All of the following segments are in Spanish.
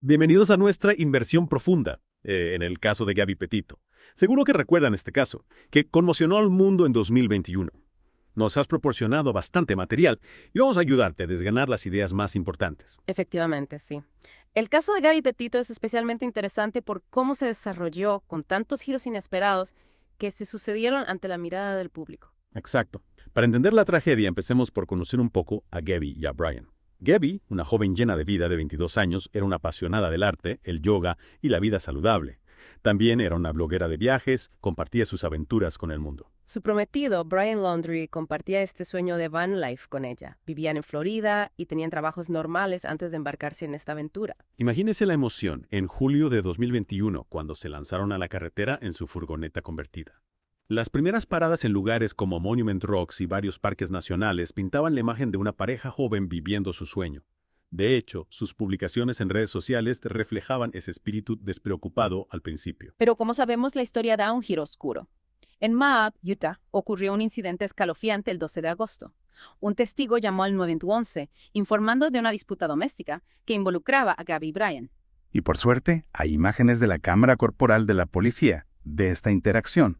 Bienvenidos a nuestra inversión profunda, en el caso de Gabby Petito. Seguro que recuerdan este caso, que conmocionó al mundo en 2021. Nos has proporcionado bastante material y vamos a ayudarte a desgranar las ideas más importantes. Efectivamente, sí. El caso de Gabby Petito es especialmente interesante por cómo se desarrolló con tantos giros inesperados que se sucedieron ante la mirada del público. Exacto. Para entender la tragedia, empecemos por conocer un poco a Gabby y a Brian. Gabby, una joven llena de vida de 22 años, era una apasionada del arte, el yoga y la vida saludable. También era una bloguera de viajes, compartía sus aventuras con el mundo. Su prometido, Brian Laundrie, compartía este sueño de van life con ella. Vivían en Florida y tenían trabajos normales antes de embarcarse en esta aventura. Imagínese la emoción en julio de 2021 cuando se lanzaron a la carretera en su furgoneta convertida. Las primeras paradas en lugares como Monument Rocks y varios parques nacionales pintaban la imagen de una pareja joven viviendo su sueño. De hecho, sus publicaciones en redes sociales reflejaban ese espíritu despreocupado al principio. Pero como sabemos, la historia da un giro oscuro. En Moab, Utah, ocurrió un incidente escalofriante el 12 de agosto. Un testigo llamó al 911, informando de una disputa doméstica que involucraba a Gabby y Brian. Y por suerte, hay imágenes de la cámara corporal de la policía de esta interacción.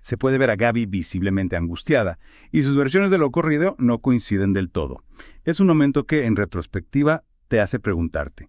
Se puede ver a Gabby visiblemente angustiada, y sus versiones de lo ocurrido no coinciden del todo. Es un momento que, en retrospectiva, te hace preguntarte,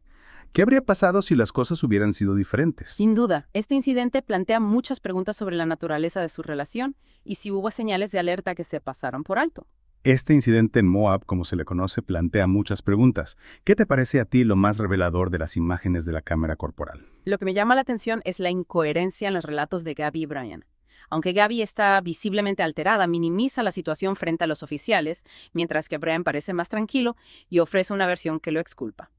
¿qué habría pasado si las cosas hubieran sido diferentes? Sin duda, este incidente plantea muchas preguntas sobre la naturaleza de su relación y si hubo señales de alerta que se pasaron por alto. Este incidente en Moab, como se le conoce, plantea muchas preguntas. ¿Qué te parece a ti lo más revelador de las imágenes de la cámara corporal? Lo que me llama la atención es la incoherencia en los relatos de Gabby y Brian. Aunque Gabby está visiblemente alterada, minimiza la situación frente a los oficiales, mientras que Brian parece más tranquilo y ofrece una versión que lo exculpa.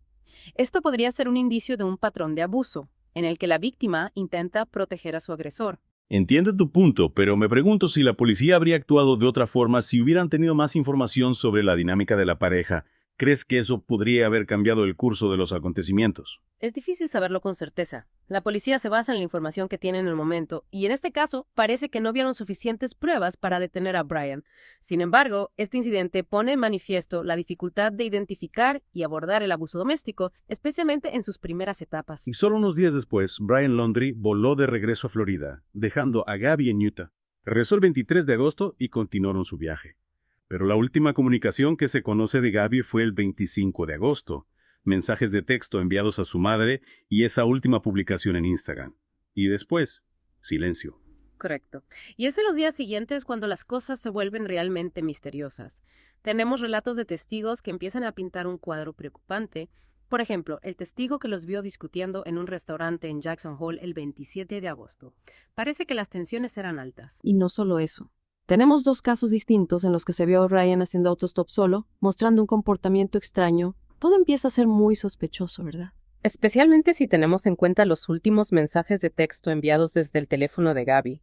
Esto podría ser un indicio de un patrón de abuso, en el que la víctima intenta proteger a su agresor. Entiendo tu punto, pero me pregunto si la policía habría actuado de otra forma si hubieran tenido más información sobre la dinámica de la pareja. ¿Crees que eso podría haber cambiado el curso de los acontecimientos? Es difícil saberlo con certeza. La policía se basa en la información que tiene en el momento, y en este caso parece que no vieron suficientes pruebas para detener a Brian. Sin embargo, este incidente pone en manifiesto la dificultad de identificar y abordar el abuso doméstico, especialmente en sus primeras etapas. Y solo unos días después, Brian Laundrie voló de regreso a Florida, dejando a Gabby en Utah. Regresó el 23 de agosto y continuaron su viaje. Pero la última comunicación que se conoce de Gabby fue el 25 de agosto. Mensajes de texto enviados a su madre y esa última publicación en Instagram. Y después, silencio. Correcto. Y es en los días siguientes cuando las cosas se vuelven realmente misteriosas. Tenemos relatos de testigos que empiezan a pintar un cuadro preocupante. Por ejemplo, el testigo que los vio discutiendo en un restaurante en Jackson Hole el 27 de agosto. Parece que las tensiones eran altas. Y no solo eso. Tenemos dos casos distintos en los que se vio a Ryan haciendo autostop solo, mostrando un comportamiento extraño. Todo empieza a ser muy sospechoso, ¿verdad? Especialmente si tenemos en cuenta los últimos mensajes de texto enviados desde el teléfono de Gabby.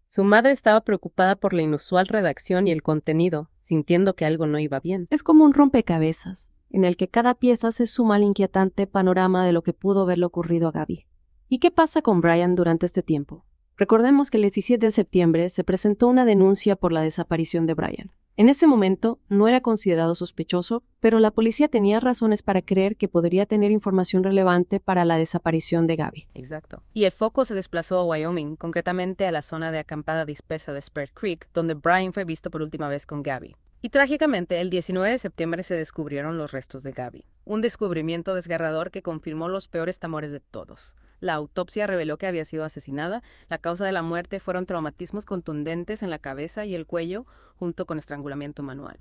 Su madre estaba preocupada por la inusual redacción y el contenido, sintiendo que algo no iba bien. Es como un rompecabezas, en el que cada pieza se suma al inquietante panorama de lo que pudo haberle ocurrido a Gabby. ¿Y qué pasa con Brian durante este tiempo? Recordemos que el 17 de septiembre se presentó una denuncia por la desaparición de Brian. En ese momento no era considerado sospechoso, pero la policía tenía razones para creer que podría tener información relevante para la desaparición de Gabby. Exacto. Y el foco se desplazó a Wyoming, concretamente a la zona de acampada dispersa de Spur Creek, donde Brian fue visto por última vez con Gabby. Y trágicamente, el 19 de septiembre se descubrieron los restos de Gabby. Un descubrimiento desgarrador que confirmó los peores temores de todos. La autopsia reveló que había sido asesinada. La causa de la muerte fueron traumatismos contundentes en la cabeza y el cuello, junto con estrangulamiento manual.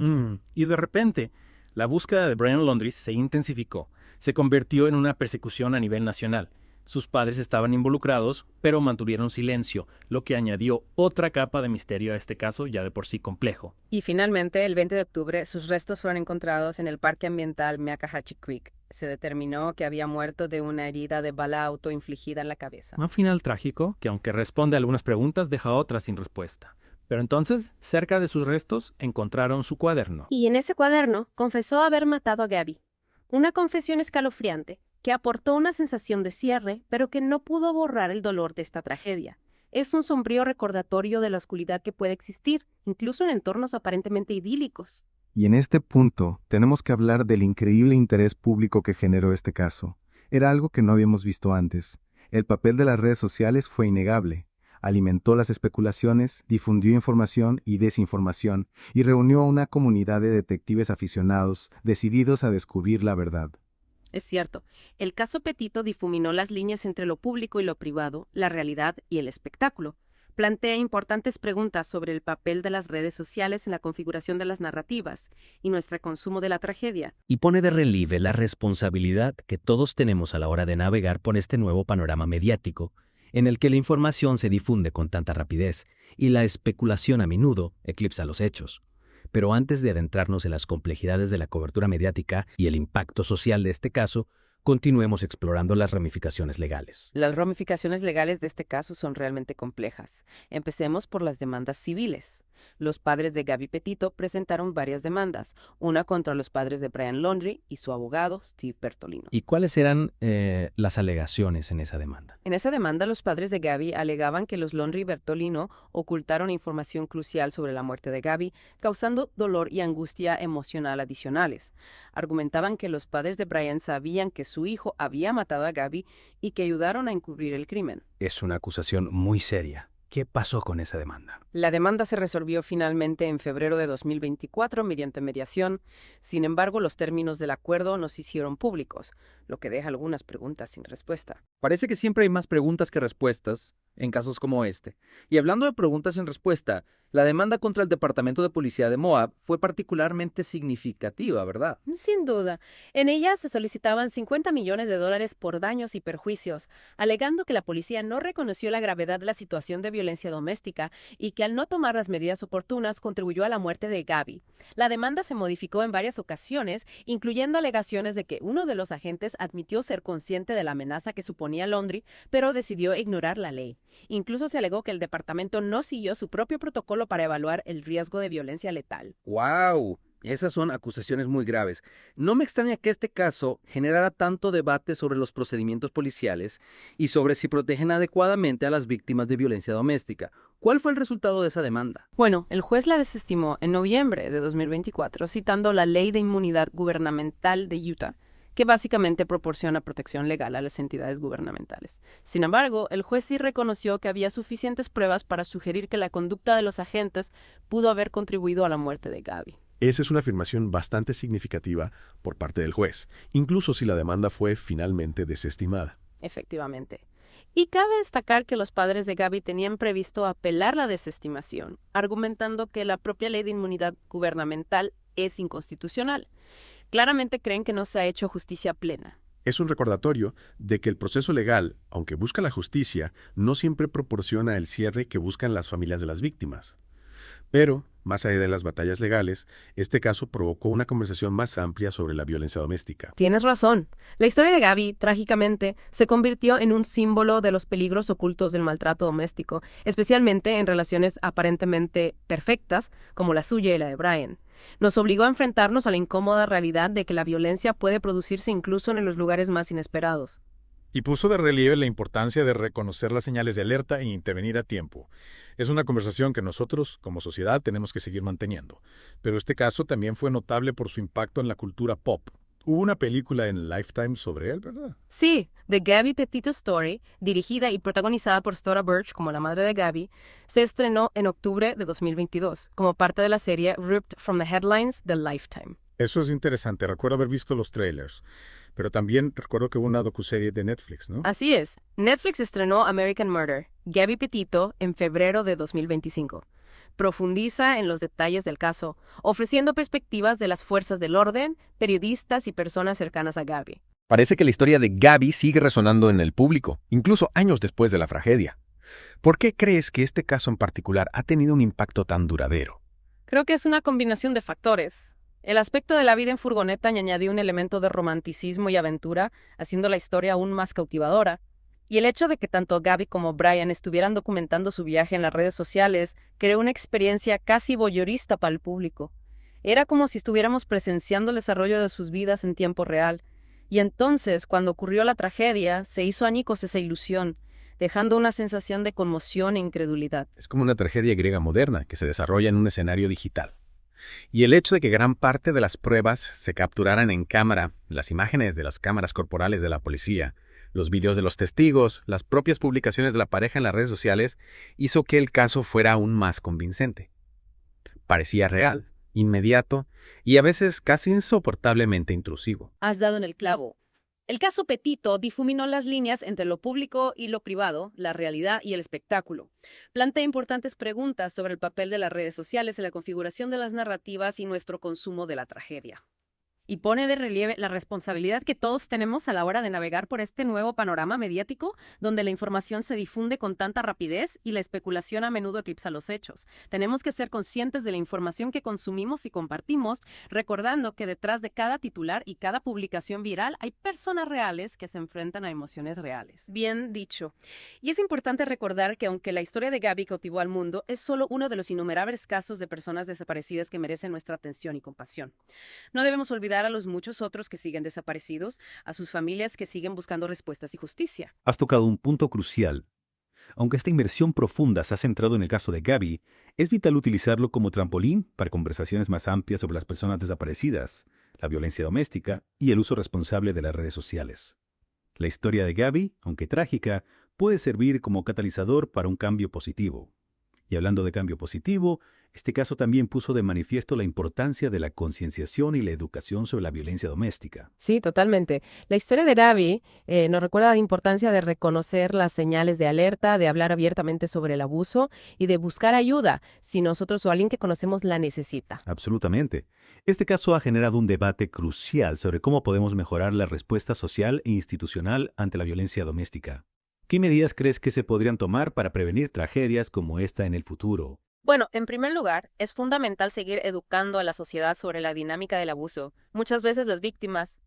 Y de repente, la búsqueda de Brian Laundrie se intensificó. Se convirtió en una persecución a nivel nacional. Sus padres estaban involucrados, pero mantuvieron silencio, lo que añadió otra capa de misterio a este caso ya de por sí complejo. Y finalmente, el 20 de octubre, sus restos fueron encontrados en el Parque Ambiental Meacahatchee Creek. Se determinó que había muerto de una herida de bala autoinfligida en la cabeza. Un final trágico que, aunque responde a algunas preguntas, deja otras sin respuesta. Pero entonces, cerca de sus restos, encontraron su cuaderno. Y en ese cuaderno confesó haber matado a Gabby. Una confesión escalofriante que aportó una sensación de cierre, pero que no pudo borrar el dolor de esta tragedia. Es un sombrío recordatorio de la oscuridad que puede existir, incluso en entornos aparentemente idílicos. Y en este punto tenemos que hablar del increíble interés público que generó este caso. Era algo que no habíamos visto antes. El papel de las redes sociales fue innegable. Alimentó las especulaciones, difundió información y desinformación, y reunió a una comunidad de detectives aficionados, decididos a descubrir la verdad. Es cierto, el caso Petito difuminó las líneas entre lo público y lo privado, la realidad y el espectáculo. Plantea importantes preguntas sobre el papel de las redes sociales en la configuración de las narrativas y nuestro consumo de la tragedia. Y pone de relieve la responsabilidad que todos tenemos a la hora de navegar por este nuevo panorama mediático, en el que la información se difunde con tanta rapidez y la especulación a menudo eclipsa los hechos. Pero antes de adentrarnos en las complejidades de la cobertura mediática y el impacto social de este caso, continuemos explorando las ramificaciones legales. Las ramificaciones legales de este caso son realmente complejas. Empecemos por las demandas civiles. Los padres de Gabby Petito presentaron varias demandas, una contra los padres de Brian Laundrie y su abogado, Steve Bertolino. ¿Y cuáles eran las alegaciones en esa demanda? En esa demanda, los padres de Gabby alegaban que los Laundrie y Bertolino ocultaron información crucial sobre la muerte de Gabby, causando dolor y angustia emocional adicionales. Argumentaban que los padres de Brian sabían que su hijo había matado a Gabby y que ayudaron a encubrir el crimen. Es una acusación muy seria. ¿Qué pasó con esa demanda? La demanda se resolvió finalmente en febrero de 2024 mediante mediación. Sin embargo, los términos del acuerdo no se hicieron públicos, lo que deja algunas preguntas sin respuesta. Parece que siempre hay más preguntas que respuestas en casos como este. Y hablando de preguntas sin respuesta, la demanda contra el Departamento de Policía de Moab fue particularmente significativa, ¿verdad? Sin duda. En ella se solicitaban $50 millones por daños y perjuicios, alegando que la policía no reconoció la gravedad de la situación de violencia doméstica y que al no tomar las medidas oportunas contribuyó a la muerte de Gabby. La demanda se modificó en varias ocasiones, incluyendo alegaciones de que uno de los agentes admitió ser consciente de la amenaza que suponía Laundrie, pero decidió ignorar la ley. Incluso se alegó que el departamento no siguió su propio protocolo para evaluar el riesgo de violencia letal. ¡Wow! Esas son acusaciones muy graves. No me extraña que este caso generara tanto debate sobre los procedimientos policiales y sobre si protegen adecuadamente a las víctimas de violencia doméstica. ¿Cuál fue el resultado de esa demanda? Bueno, el juez la desestimó en noviembre de 2024, citando la Ley de Inmunidad Gubernamental de Utah, que básicamente proporciona protección legal a las entidades gubernamentales. Sin embargo, el juez sí reconoció que había suficientes pruebas para sugerir que la conducta de los agentes pudo haber contribuido a la muerte de Gabby. Esa es una afirmación bastante significativa por parte del juez, incluso si la demanda fue finalmente desestimada. Efectivamente. Y cabe destacar que los padres de Gabby tenían previsto apelar la desestimación, argumentando que la propia ley de inmunidad gubernamental es inconstitucional. Claramente creen que no se ha hecho justicia plena. Es un recordatorio de que el proceso legal, aunque busca la justicia, no siempre proporciona el cierre que buscan las familias de las víctimas. Pero, más allá de las batallas legales, este caso provocó una conversación más amplia sobre la violencia doméstica. Tienes razón. La historia de Gabby, trágicamente, se convirtió en un símbolo de los peligros ocultos del maltrato doméstico, especialmente en relaciones aparentemente perfectas, como la suya y la de Brian. Nos obligó a enfrentarnos a la incómoda realidad de que la violencia puede producirse incluso en los lugares más inesperados. Y puso de relieve la importancia de reconocer las señales de alerta e intervenir a tiempo. Es una conversación que nosotros, como sociedad, tenemos que seguir manteniendo. Pero este caso también fue notable por su impacto en la cultura pop. Hubo una película en Lifetime sobre él, ¿verdad? Sí, The Gabby Petito Story, dirigida y protagonizada por Stoddard Birch como la madre de Gabby, se estrenó en octubre de 2022, como parte de la serie Ripped from the Headlines de Lifetime. Eso es interesante. Recuerdo haber visto los trailers. Pero también recuerdo que hubo una docuserie de Netflix, ¿no? Así es. Netflix estrenó American Murder, Gabby Petito, en febrero de 2025. Profundiza en los detalles del caso, ofreciendo perspectivas de las fuerzas del orden, periodistas y personas cercanas a Gabby. Parece que la historia de Gabby sigue resonando en el público, incluso años después de la tragedia. ¿Por qué crees que este caso en particular ha tenido un impacto tan duradero? Creo que es una combinación de factores. El aspecto de la vida en furgoneta añadió un elemento de romanticismo y aventura, haciendo la historia aún más cautivadora. Y el hecho de que tanto Gabby como Brian estuvieran documentando su viaje en las redes sociales creó una experiencia casi voyeurista para el público. Era como si estuviéramos presenciando el desarrollo de sus vidas en tiempo real. Y entonces, cuando ocurrió la tragedia, se hizo añicos esa ilusión, dejando una sensación de conmoción e incredulidad. Es como una tragedia griega moderna que se desarrolla en un escenario digital. Y el hecho de que gran parte de las pruebas se capturaran en cámara, las imágenes de las cámaras corporales de la policía, los vídeos de los testigos, las propias publicaciones de la pareja en las redes sociales, hizo que el caso fuera aún más convincente. Parecía real, inmediato y a veces casi insoportablemente intrusivo. Has dado en el clavo. El caso Petito difuminó las líneas entre lo público y lo privado, la realidad y el espectáculo. Plantea importantes preguntas sobre el papel de las redes sociales en la configuración de las narrativas y nuestro consumo de la tragedia. Y pone de relieve la responsabilidad que todos tenemos a la hora de navegar por este nuevo panorama mediático, donde la información se difunde con tanta rapidez y la especulación a menudo eclipsa los hechos. Tenemos que ser conscientes de la información que consumimos y compartimos, recordando que detrás de cada titular y cada publicación viral hay personas reales que se enfrentan a emociones reales. Bien dicho. Y es importante recordar que aunque la historia de Gabby cautivó al mundo, es solo uno de los innumerables casos de personas desaparecidas que merecen nuestra atención y compasión. No debemos olvidar a los muchos otros que siguen desaparecidos, a sus familias que siguen buscando respuestas y justicia. Has tocado un punto crucial. Aunque esta inmersión profunda se ha centrado en el caso de Gabby, es vital utilizarlo como trampolín para conversaciones más amplias sobre las personas desaparecidas, la violencia doméstica y el uso responsable de las redes sociales. La historia de Gabby, aunque trágica, puede servir como catalizador para un cambio positivo. Y hablando de cambio positivo, este caso también puso de manifiesto la importancia de la concienciación y la educación sobre la violencia doméstica. Sí, totalmente. La historia de Gabby nos recuerda la importancia de reconocer las señales de alerta, de hablar abiertamente sobre el abuso y de buscar ayuda si nosotros o alguien que conocemos la necesita. Absolutamente. Este caso ha generado un debate crucial sobre cómo podemos mejorar la respuesta social e institucional ante la violencia doméstica. ¿Qué medidas crees que se podrían tomar para prevenir tragedias como esta en el futuro? Bueno, en primer lugar, es fundamental seguir educando a la sociedad sobre la dinámica del abuso. Muchas veces las víctimas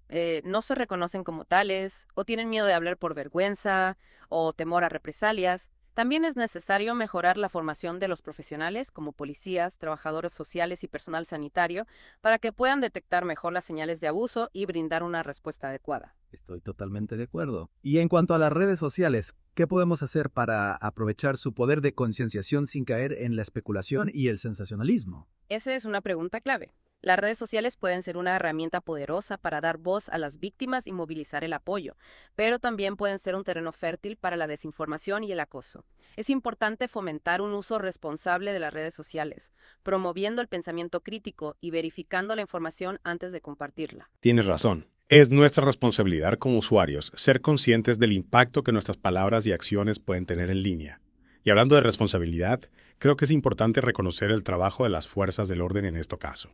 no se reconocen como tales, o tienen miedo de hablar por vergüenza, o temor a represalias. También es necesario mejorar la formación de los profesionales, como policías, trabajadores sociales y personal sanitario, para que puedan detectar mejor las señales de abuso y brindar una respuesta adecuada. Estoy totalmente de acuerdo. Y en cuanto a las redes sociales, ¿qué podemos hacer para aprovechar su poder de concienciación sin caer en la especulación y el sensacionalismo? Esa es una pregunta clave. Las redes sociales pueden ser una herramienta poderosa para dar voz a las víctimas y movilizar el apoyo, pero también pueden ser un terreno fértil para la desinformación y el acoso. Es importante fomentar un uso responsable de las redes sociales, promoviendo el pensamiento crítico y verificando la información antes de compartirla. Tienes razón. Es nuestra responsabilidad como usuarios ser conscientes del impacto que nuestras palabras y acciones pueden tener en línea. Y hablando de responsabilidad, creo que es importante reconocer el trabajo de las fuerzas del orden en este caso.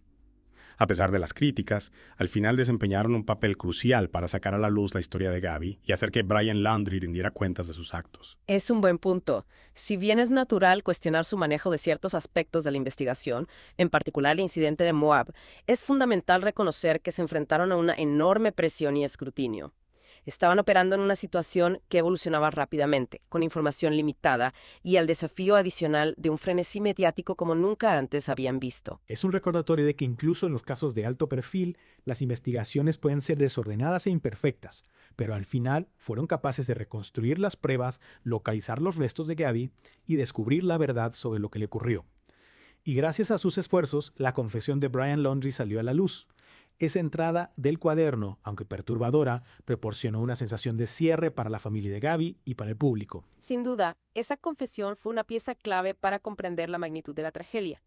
A pesar de las críticas, al final desempeñaron un papel crucial para sacar a la luz la historia de Gabby y hacer que Brian Laundrie rindiera cuentas de sus actos. Es un buen punto. Si bien es natural cuestionar su manejo de ciertos aspectos de la investigación, en particular el incidente de Moab, es fundamental reconocer que se enfrentaron a una enorme presión y escrutinio. Estaban operando en una situación que evolucionaba rápidamente, con información limitada y al desafío adicional de un frenesí mediático como nunca antes habían visto. Es un recordatorio de que incluso en los casos de alto perfil, las investigaciones pueden ser desordenadas e imperfectas, pero al final fueron capaces de reconstruir las pruebas, localizar los restos de Gabby y descubrir la verdad sobre lo que le ocurrió. Y gracias a sus esfuerzos, la confesión de Brian Laundrie salió a la luz. Esa entrada del cuaderno, aunque perturbadora, proporcionó una sensación de cierre para la familia de Gabby y para el público. Sin duda, esa confesión fue una pieza clave para comprender la magnitud de la tragedia.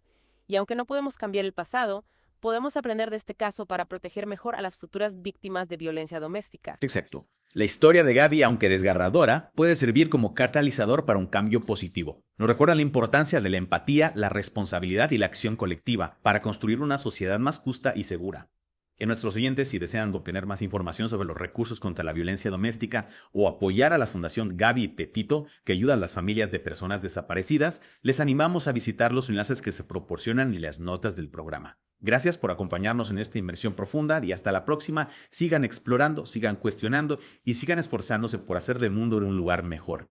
Y aunque no podemos cambiar el pasado, podemos aprender de este caso para proteger mejor a las futuras víctimas de violencia doméstica. Exacto. La historia de Gabby, aunque desgarradora, puede servir como catalizador para un cambio positivo. Nos recuerda la importancia de la empatía, la responsabilidad y la acción colectiva para construir una sociedad más justa y segura. A nuestros oyentes, si desean obtener más información sobre los recursos contra la violencia doméstica o apoyar a la Fundación Gabby Petito, que ayuda a las familias de personas desaparecidas, les animamos a visitar los enlaces que se proporcionan en las notas del programa. Gracias por acompañarnos en esta inmersión profunda y hasta la próxima. Sigan explorando, sigan cuestionando y sigan esforzándose por hacer del mundo un lugar mejor.